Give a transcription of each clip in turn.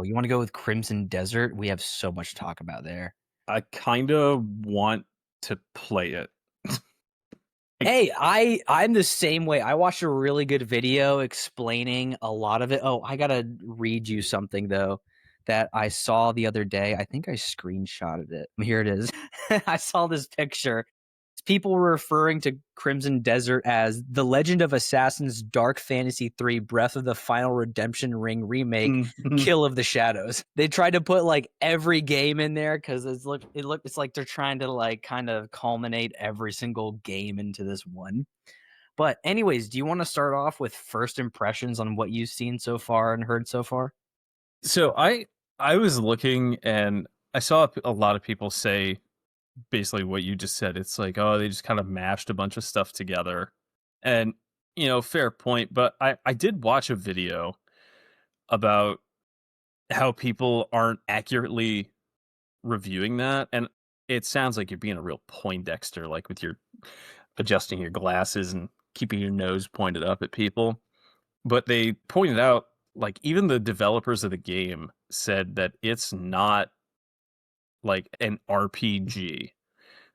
you wanna go with Crimson Desert? We have so much to talk about there. I kinda want to play it. Like, Hey, I'm the same way. I watched a really good video explaining a lot of it. Oh, I gotta read you something though that I saw the other day. I think I screenshotted it. Here it is. I saw this picture. People were referring to Crimson Desert as The Legend of Assassins Dark Fantasy 3 Breath of the Final Redemption Ring remake mhm. Kill of the Shadows. They tried to put like every game in there cuz it's like they're trying to like kind of culminate every single game into this one. But anyways, do you want to start off with first impressions on what you've seen so far and heard so far? So I was looking and I saw a lot of people say basically what you just said. It's like, oh, they just kind of mashed a bunch of stuff together. And, fair point. But I did watch a video about how people aren't accurately reviewing that. And it sounds like you're being a real Poindexter, like with your adjusting your glasses and keeping your nose pointed up at people. But they pointed out, like, even the developers of the game said that it's not like an RPG.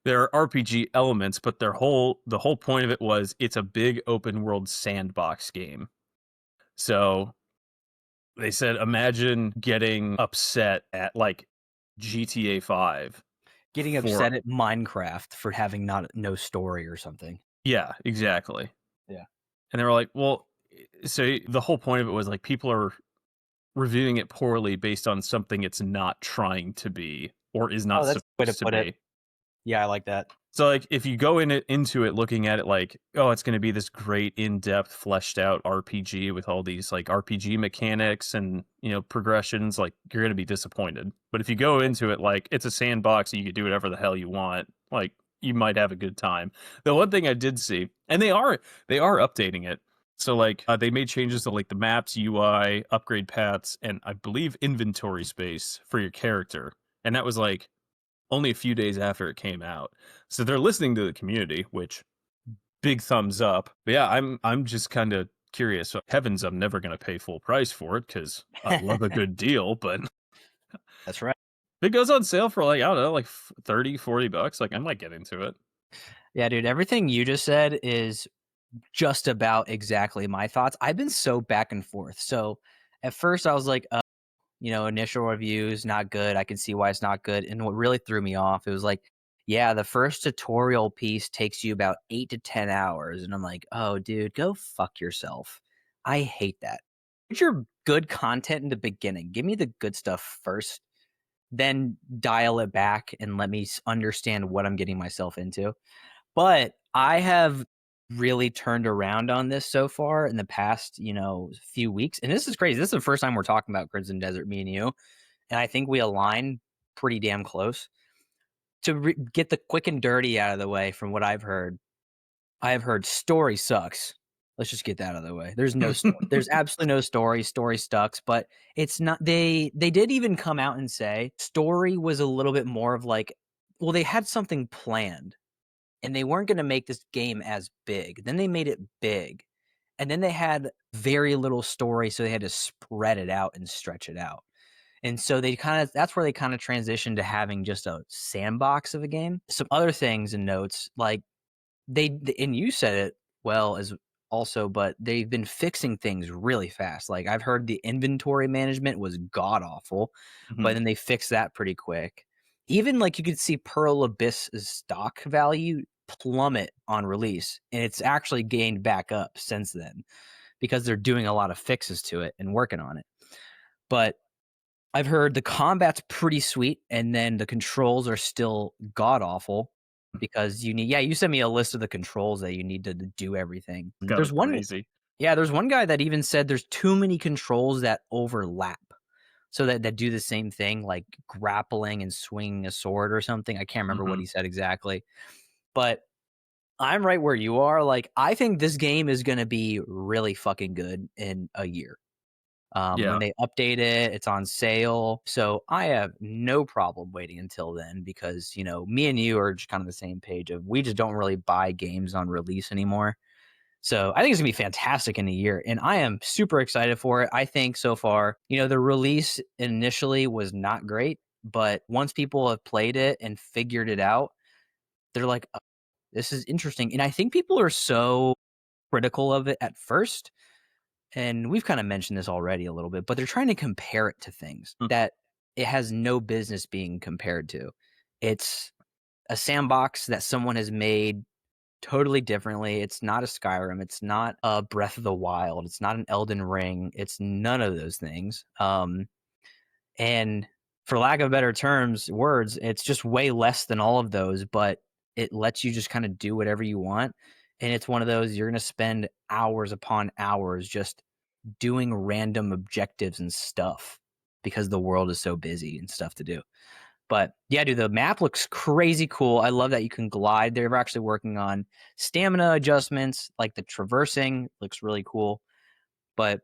There are RPG elements, but the whole point of it was it's a big open world sandbox game. So they said imagine getting upset at like GTA 5 Getting for upset at Minecraft for having not no story or something. yeah, exactly. Yeah. And they were like, well, so the whole point of it was like people are reviewing it poorly based on something it's not trying to be or is not Oh, that's a way to supposed to put it. be. Yeah, I like that. So like if you go into it looking at it like, oh, it's going to be this great in-depth fleshed out RPG with all these like RPG mechanics and, progressions, like you're going to be disappointed. But if you go into it like it's a sandbox and you can do whatever the hell you want, like you might have a good time. The one thing I did see, and they are updating it. So like they made changes to like the maps, UI, upgrade paths, and I believe inventory space for your character. And that was like only a few days after it came out. So they're listening to the community, which big thumbs up. But yeah, I'm just kind of curious. So, heavens, I'm never going to pay full price for it because I love a good deal. But if That's right. it goes on sale for like, I don't know, like 30, $40, like I might get into it. Yeah, dude, everything you just said is just about exactly my thoughts. I've been so back and forth. So at first I was like, initial reviews, not good. I can see why it's not good. And what really threw me off, it was like, yeah, the first tutorial piece takes you about 8 to 10 hours. And I'm like, oh, dude, go fuck yourself. I hate that. Put your good content in the beginning. Give me the good stuff first, then dial it back and let me understand what I'm getting myself into. But I have really turned around on this so far in the past, few weeks. And this is crazy. This is the first time we're talking about Crimson Desert, me and you. And I think we align pretty damn close. To get the quick and dirty out of the way from what I have heard story sucks. Let's just get that out of the way. There's no story. There's absolutely no story. Story sucks, but it's not they did even come out and say story was a little bit more of like, well, they had something planned and they weren't going to make this game as big. Then they made it big. And then they had very little story, so they had to spread it out and stretch it out. And so that's where they kind of transitioned to having just a sandbox of a game. Some other things and notes, like and you said it well as also, but they've been fixing things really fast. Like I've heard the inventory management was god awful, but Mhm. then they fixed that pretty quick. Even like you could see Pearl Abyss's stock value plummet on release, and it's actually gained back up since then because they're doing a lot of fixes to it and working on it. But I've heard the combat's pretty sweet, and then the controls are still god awful because you sent me a list of the controls that you need to do everything. Kind of crazy. There's one guy that even said there's too many controls that overlap. So that do the same thing, like grappling and swinging a sword or something. I can't remember what Hmm. he said exactly, but I'm right where you are. Like, I think this game is gonna be really fucking good in a year. When Yeah. they update it, it's on sale. So I have no problem waiting until then because, me and you are just kind of the same page of we just don't really buy games on release anymore. So I think it's gonna be fantastic in a year, and I am super excited for it. I think so far, the release initially was not great, but once people have played it and figured it out, they're like, "Oh, this is interesting." And I think people are so critical of it at first, and we've kind of mentioned this already a little bit, but they're trying to compare it to things Mm. that it has no business being compared to. It's a sandbox that someone has made totally differently. It's not a Skyrim. It's not a Breath of the Wild. It's not an Elden Ring. It's none of those things. And for lack of better words, it's just way less than all of those, but it lets you just kind of do whatever you want. And it's one of those you're going to spend hours upon hours just doing random objectives and stuff because the world is so busy and stuff to do. But yeah, dude, the map looks crazy cool. I love that you can glide. They're actually working on stamina adjustments, like the traversing looks really cool. But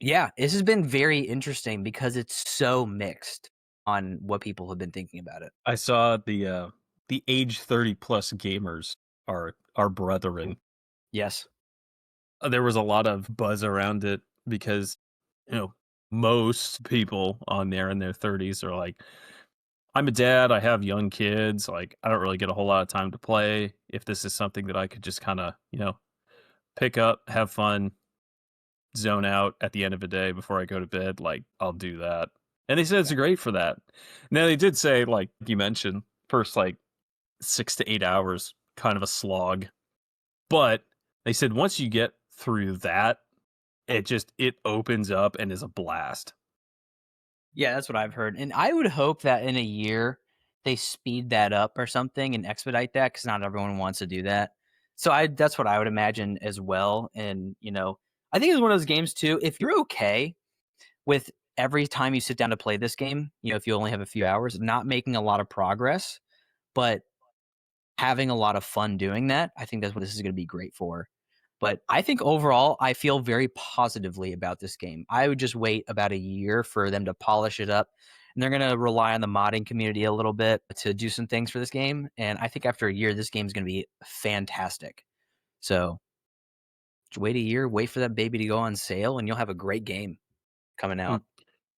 yeah, this has been very interesting because it's so mixed on what people have been thinking about it. I saw the age 30 plus gamers are our brethren. Yes. There was a lot of buzz around it because, you know, most people on there in their 30s are like, I'm a dad, I have young kids, like I don't really get a whole lot of time to play. If this is something that I could just kind of, pick up, have fun, zone out at the end of the day before I go to bed, like I'll do that. And they said it's Yeah. great for that. Now they did say, like you mentioned, first like 6 to 8 hours, kind of a slog. But they said once you get through that, it opens up and is a blast. Yeah, that's what I've heard. And I would hope that in a year they speed that up or something and expedite that because not everyone wants to do that. So that's what I would imagine as well. And I think it's one of those games too. If you're okay with every time you sit down to play this game, if you only have a few hours, not making a lot of progress, but having a lot of fun doing that, I think that's what this is going to be great for. But I think overall, I feel very positively about this game. I would just wait about a year for them to polish it up. And they're going to rely on the modding community a little bit to do some things for this game. And I think after a year, this game is going to be fantastic. So just wait a year, wait for that baby to go on sale, and you'll have a great game coming Hmm. out.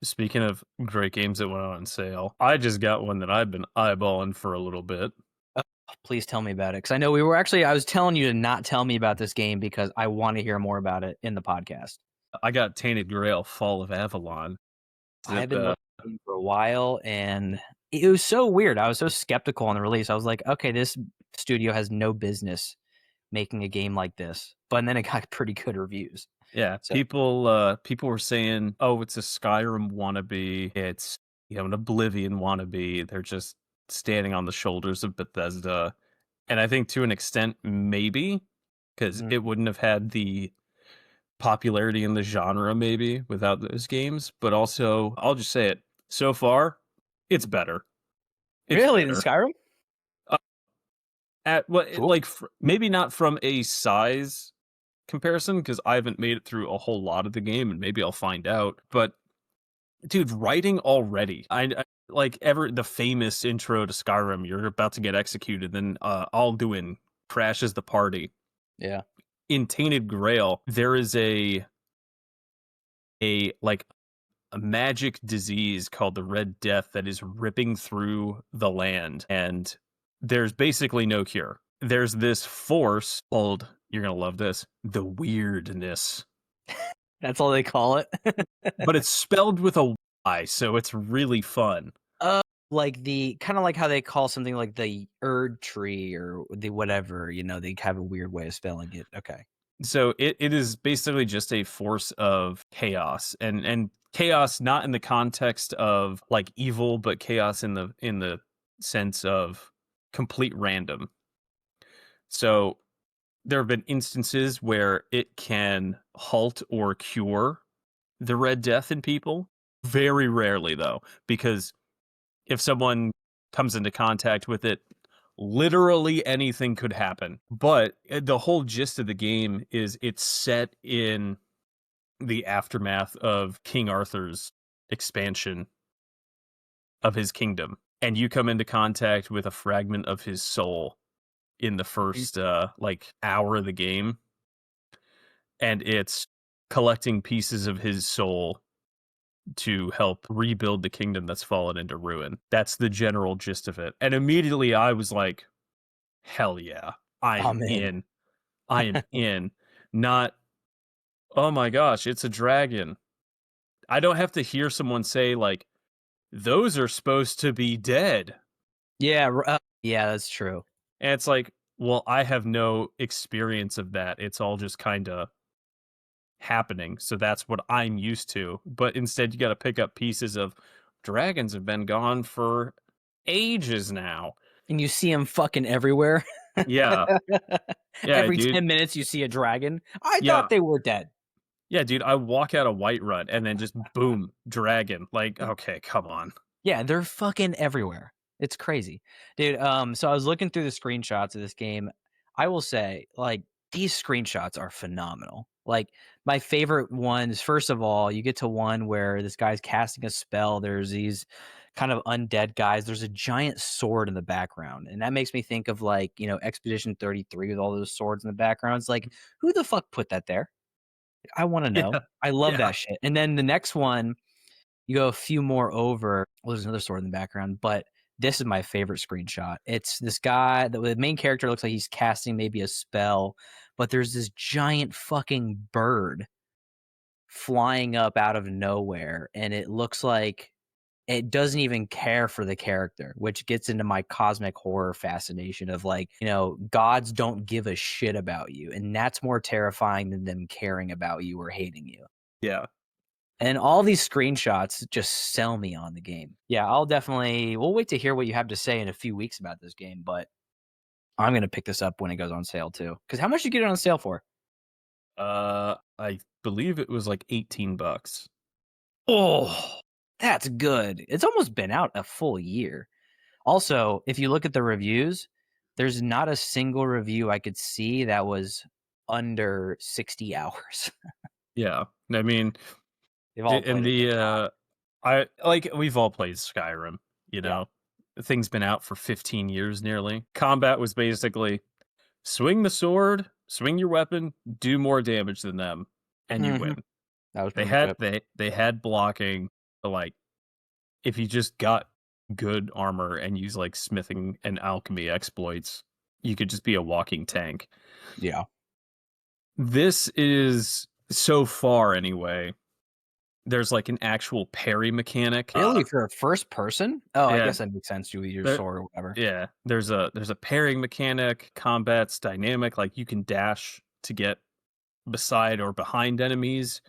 Speaking of great games that went on sale, I just got one that I've been eyeballing for a little bit. Oh, please tell me about it. Because I know I was telling you to not tell me about this game because I want to hear more about it in the podcast. I got Tainted Grail Fall of Avalon. Is I have it, been looking for a while, and it was so weird. I was so skeptical on the release. I was like, okay, this studio has no business making a game like this. But then it got pretty good reviews. Yeah, So people were saying, "Oh, it's a Skyrim wannabe. It's, an Oblivion wannabe. They're just standing on the shoulders of Bethesda." And I think to an extent, maybe, because mm, it wouldn't have had the popularity in the genre maybe without those games. But also, I'll just say it. So far, it's better. It's really, in better. Skyrim? Uh, at what Cool. like maybe not from a size comparison because I haven't made it through a whole lot of the game, and maybe I'll find out. But dude, writing already. I like ever the famous intro to Skyrim. You're about to get executed, then Alduin crashes the party. Yeah. In Tainted Grail, there is a like a magic disease called the Red Death that is ripping through the land, and there's basically no cure. There's this force called, you're gonna love this, the weirdness, That's all they call it. but it's spelled with a Y, so it's really fun. uh, like the kind of like how they call something like the Erd tree or the whatever, they have a weird way of spelling it. Okay. So it is basically just a force of chaos, and chaos not in the context of like evil, but chaos in the sense of complete random. So there have been instances where it can halt or cure the Red Death in people. Very rarely though, because if someone comes into contact with it, literally anything could happen. But the whole gist of the game is it's set in the aftermath of King Arthur's expansion of his kingdom. And you come into contact with a fragment of his soul in the Mm. first like hour of the game. and it's collecting pieces of his soul to help rebuild the kingdom that's fallen into ruin. That's the general gist of it. And immediately I was like, hell yeah, I am I'm in. in. I am in. Not, oh my gosh, it's a dragon. I don't have to hear someone say, like, those are supposed to be dead. Yeah, yeah, that's true. And it's like, well, I have no experience of that. It's all just kind of happening. So that's what I'm used to. But instead, you got to pick up pieces of dragons have been gone for ages now. And you see him fucking everywhere. Yeah. Yeah, Every dude. 10 minutes you see a dragon. I Yeah. thought they were dead. Yeah, dude. I walk out of Whiterun and then just boom, dragon. Like, okay, come on. Yeah, they're fucking everywhere. It's crazy. Dude, so I was looking through the screenshots of this game. I will say, like, these screenshots are phenomenal. Like, my favorite ones, first of all, you get to one where this guy's casting a spell. There's these kind of undead guys. There's a giant sword in the background. And that makes me think of, like, Expedition 33 with all those swords in the background. It's like, who the fuck put that there? I want to Yeah. know. I love Yeah. that shit. And then the next one, you go a few more over. Well, there's another sword in the background, but this is my favorite screenshot. It's this guy, the main character looks like he's casting maybe a spell, but there's this giant fucking bird flying up out of nowhere, and it looks like it doesn't even care for the character, which gets into my cosmic horror fascination of, like, gods don't give a shit about you, and that's more terrifying than them caring about you or hating you. Yeah. And all these screenshots just sell me on the game. Yeah, we'll wait to hear what you have to say in a few weeks about this game, but I'm gonna pick this up when it goes on sale too. Because how much you get it on sale for? I believe it was like 18 bucks. Oh, that's good. It's almost been out a full year. Also, if you look at the reviews, there's not a single review I could see that was under 60 hours. Yeah. I mean, They've all in played it to the the top. I like we've all played Skyrim, you Yeah. know. The thing's been out for 15 years nearly. Combat was basically swing the sword, swing your weapon, do more damage than them, and you Mhm. win. That was They pretty much had it. they had blocking, but like if you just got good armor and use like smithing and alchemy exploits, you could just be a walking tank. Yeah. This is so far anyway. There's like an actual parry mechanic. Really? For a first person? Oh, I Yeah, guess that makes sense to with your there, sword or whatever. yeah. There's a pairing mechanic. Combat's dynamic. Like you can dash to get beside or behind enemies,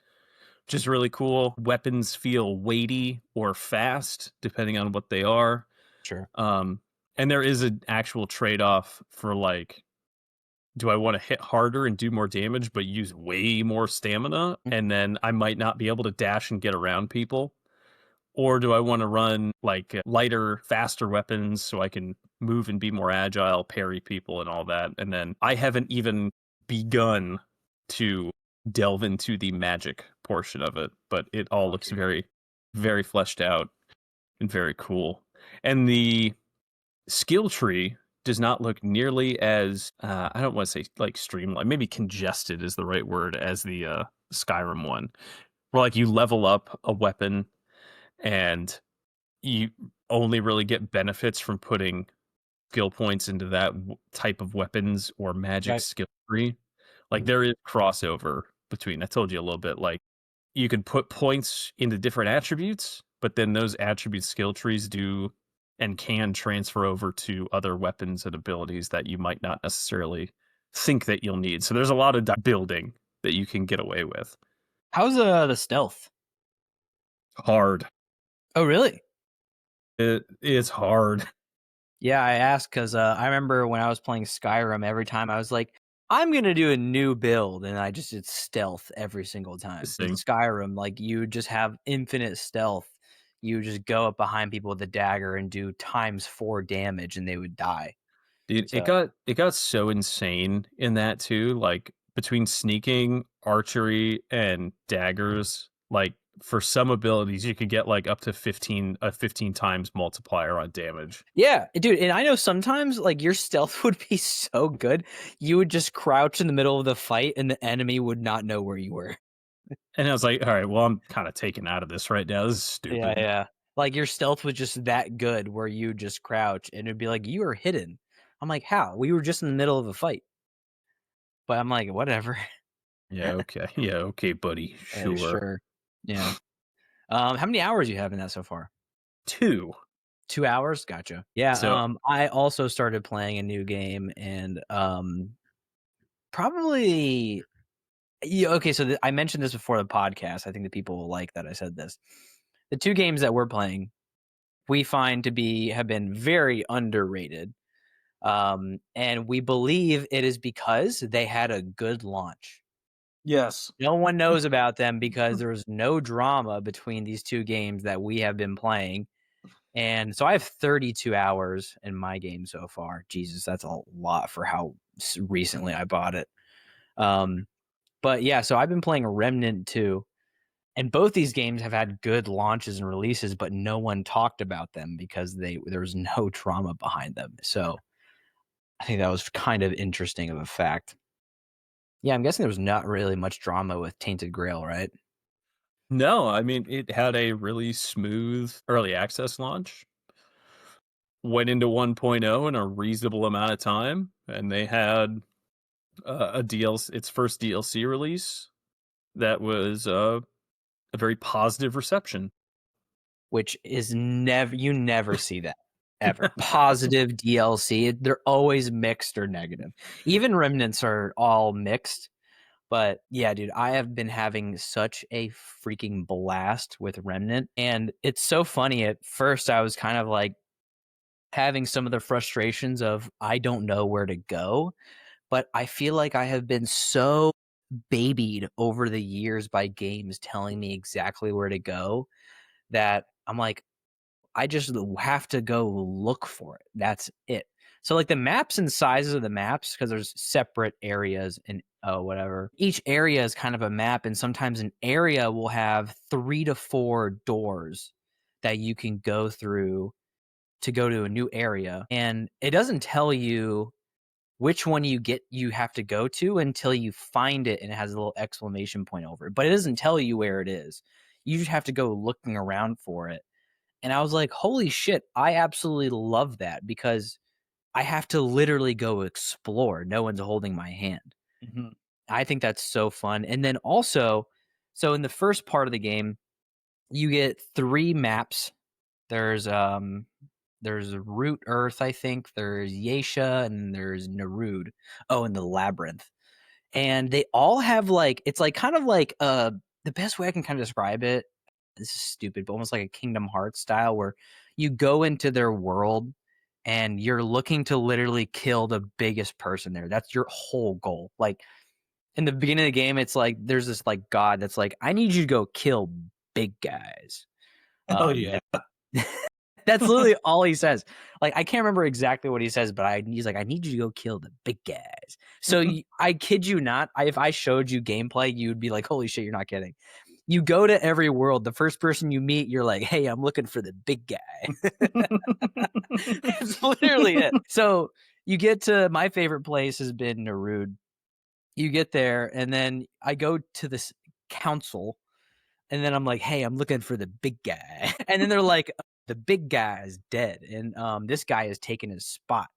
which is really cool. Weapons feel weighty or fast depending on what they are. Sure. Um, and there is an actual trade off for like, do I want to hit harder and do more damage, but use way more stamina, Mm, and then I might not be able to dash and get around people? Or do I want to run like lighter, faster weapons so I can move and be more agile, parry people, and all that? And then I haven't even begun to delve into the magic portion of it, but it all looks okay. very, very fleshed out and very cool. And the skill tree does not look nearly as I don't want to say like streamlined, maybe congested is the right word as the Skyrim one, where like you level up a weapon and you only really get benefits from putting skill points into that type of weapons or magic Right. skill tree. Like Mhm. there is crossover between. I told you a little bit. Like you can put points into different attributes, but then those attribute skill trees do and can transfer over to other weapons and abilities that you might not necessarily think that you'll need. So there's a lot of building that you can get away with. How's, the stealth? Hard. Oh, really? It is hard. Yeah, I asked because I remember when I was playing Skyrim, every time I was like, "I'm gonna do a new build," and I just did stealth every single time. This With thing. Skyrim, like, you just have infinite stealth. You just go up behind people with a dagger and do times 4 damage, and they would die. Dude, it So got so insane in that too, like between sneaking, archery, and daggers, like for some abilities, you could get like up to 15 times multiplier on damage. Yeah, dude, and I know sometimes, like, your stealth would be so good, you would just crouch in the middle of the fight, and the enemy would not know where you were. And I was like, all right, well, I'm kind of taken out of this right now. This is Yeah, stupid. yeah. Like, your stealth was just that good where you just crouch, and it'd be like, "You are hidden." I'm like, "How? We were just in the middle of a fight." But I'm like, "Whatever." Yeah, okay. Yeah, okay, buddy. Sure. Sure. Yeah. How many hours you have in that so far? Two. 2 hours? Gotcha. Yeah, So I also started playing a new game and, probably yeah, okay, so I mentioned this before the podcast, I think that people will like that I said this. The 2 games that we're playing, we find to be have been very underrated, and we believe it is because they had a good launch. yes. No one knows about them because there's no drama between these 2 games that we have been playing. And so I have 32 hours in my game so far. Jesus, that's a lot for how recently I bought it. Um, but yeah, so I've been playing Remnant 2, and both these games have had good launches and releases, but no one talked about them because there was no drama behind them. So I think that was kind of interesting of a fact. Yeah, I'm guessing there was not really much drama with Tainted Grail, right? No, I mean, it had a really smooth early access launch. Went into 1.0 in a reasonable amount of time, and they had a DLC, its first DLC release that was a very positive reception. Which is never see that ever. Positive DLC, they're always mixed or negative. Even remnants are all mixed, but yeah, dude, I have been having such a freaking blast with Remnant, and it's so funny. At first, I was kind of like having some of the frustrations of I don't know where to go, but I feel like I have been so babied over the years by games telling me exactly where to go that I'm like, I just have to go look for it. That's it. So like the maps and sizes of the maps, because there's separate areas and whatever. Each area is kind of a map, and sometimes an area will have 3 to 4 doors that you can go through to go to a new area. And it doesn't tell you which one you have to go to until you find it and it has a little exclamation point over it. But it doesn't tell you where it is. You just have to go looking around for it. And I was like, "Holy shit, I absolutely love that because I have to literally go explore. No one's holding my hand." Mhm. I think that's so fun. And then also, so in the first part of the game, you get 3 maps. There's there's Root Earth, I think. There's Yesha and there's Narud. Oh, and the Labyrinth. And they all have like it's like kind of like the best way I can kind of describe it, this is stupid, but almost like a Kingdom Hearts style where you go into their world and you're looking to literally kill the biggest person there. That's your whole goal. Like in the beginning of the game, it's like there's this like god that's like, I need you to go kill big guys. Hell yeah. That's literally all he says. Like, I can't remember exactly what he says, but he's like, "I need you to go kill the big guys." So I kid you not, if I showed you gameplay, you'd be like, "Holy shit, you're not kidding." You go to every world, the first person you meet, you're like, "Hey, I'm looking for the big guy." It's literally it. So you get to my favorite place has been Narud. You get there, and then I go to this council, and then I'm like, "Hey, I'm looking for the big guy." And then they're like, "The big guy is dead, and this guy has taken his spot."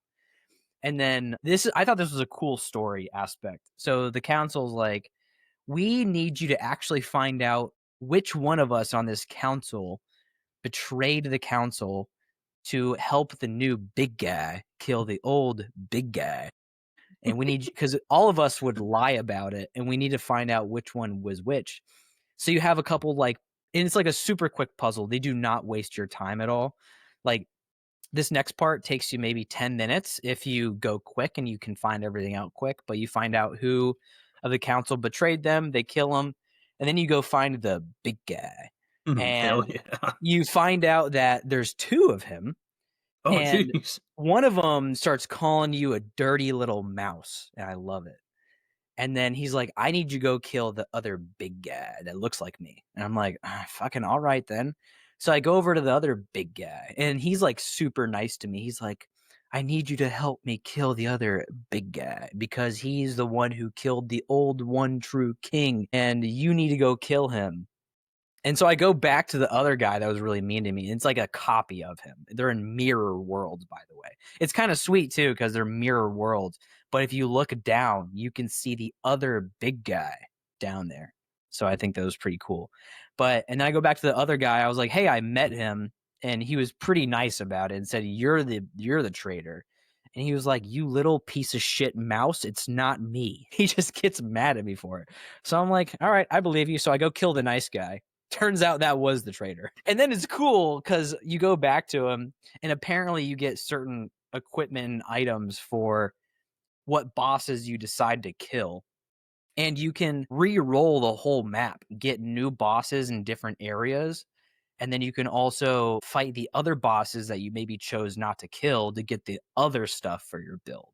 And then I thought this was a cool story aspect. So the council's like, "We need you to actually find out which one of us on this council betrayed the council to help the new big guy kill the old big guy. And we need because all of us would lie about it, and we need to find out which one was which." So you have a couple like and it's like a super quick puzzle. They do not waste your time at all. Like this next part takes you maybe 10 minutes if you go quick and you can find everything out quick, but you find out who of the council betrayed them, they kill him, and then you go find the big guy. Hell And yeah. you find out that there's 2 of him, Oh, and jeez. one of them starts calling you a dirty little mouse, and I love it. And then he's like, I need you to go kill the other big guy that looks like me. And I'm like, fucking all right then. So I go over to the other big guy and he's like super nice to me. He's like, I need you to help me kill the other big guy because he's the one who killed the old one true king and you need to go kill him. And so I go back to the other guy that was really mean to me. It's like a copy of him. They're in mirror worlds, by the way. It's kind of sweet too because they're mirror worlds. But if you look down, you can see the other big guy down there. So I think that was pretty cool. And then I go back to the other guy. I was like, "Hey, I met him, and he was pretty nice about it and said you're the traitor." And he was like, "You little piece of shit mouse, it's not me." He just gets mad at me for it. So I'm like, "All right, I believe you." So I go kill the nice guy. Turns out that was the traitor. And then it's cool because you go back to him, and apparently you get certain equipment and items for what bosses you decide to kill. And you can re-roll the whole map, get new bosses in different areas. And then you can also fight the other bosses that you maybe chose not to kill to get the other stuff for your build.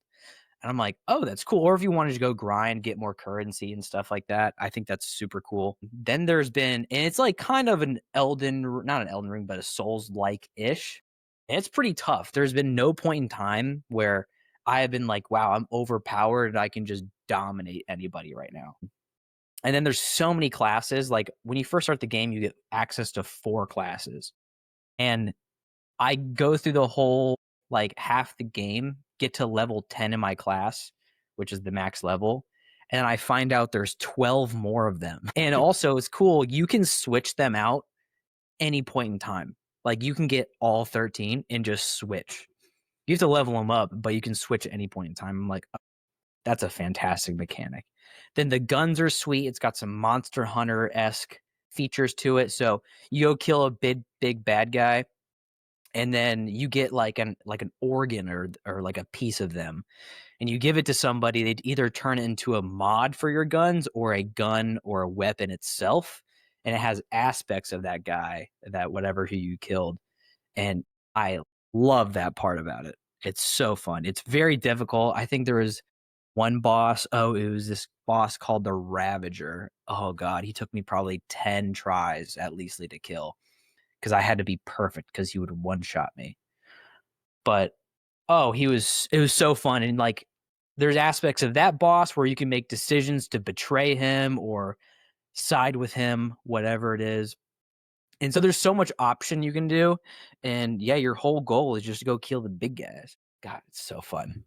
And I'm like, oh, that's cool. Or if you wanted to go grind, get more currency and stuff like that, I think that's super cool. Then there's been, and it's like kind of not an Elden Ring, but a Souls like ish. And it's pretty tough. There's been no point in time where I have been like, wow, I'm overpowered and I can just dominate anybody right now. And then there's so many classes. Like when you first start the game, you get access to 4 classes. And I go through the whole like half the game, get to level 10 in my class, which is the max level, and I find out there's 12 more of them. And also it's cool, you can switch them out any point in time. Like you can get all 13 and just switch. You have to level them up, but you can switch at any point in time. I'm like, oh, that's a fantastic mechanic. Then the guns are sweet. It's got some Monster Hunter-esque features to it. So you go kill a big bad guy and then you get like an organ or like a piece of them and you give it to somebody. They'd either turn it into a mod for your guns or a gun or a weapon itself, and it has aspects of that guy, that whatever who you killed. And I love that part about it. It's so fun. It's very difficult. I think there was one boss. Oh, it was this boss called the Ravager. Oh god, he took me probably 10 tries at least to kill because I had to be perfect because he would one shot me. But oh, it was so fun. And like there's aspects of that boss where you can make decisions to betray him or side with him, whatever it is. And so there's so much option you can do. And yeah, your whole goal is just to go kill the big guys. God, it's so fun. How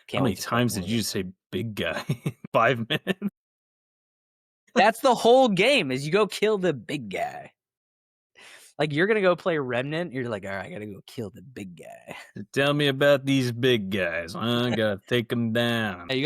Can't many wait to play times more did of you it. say big guy? 5 minutes? That's the whole game is you go kill the big guy. Like you're gonna go play Remnant, you're like, all right, I gotta go kill the big guy. Tell me about these big guys. I gotta take them down. You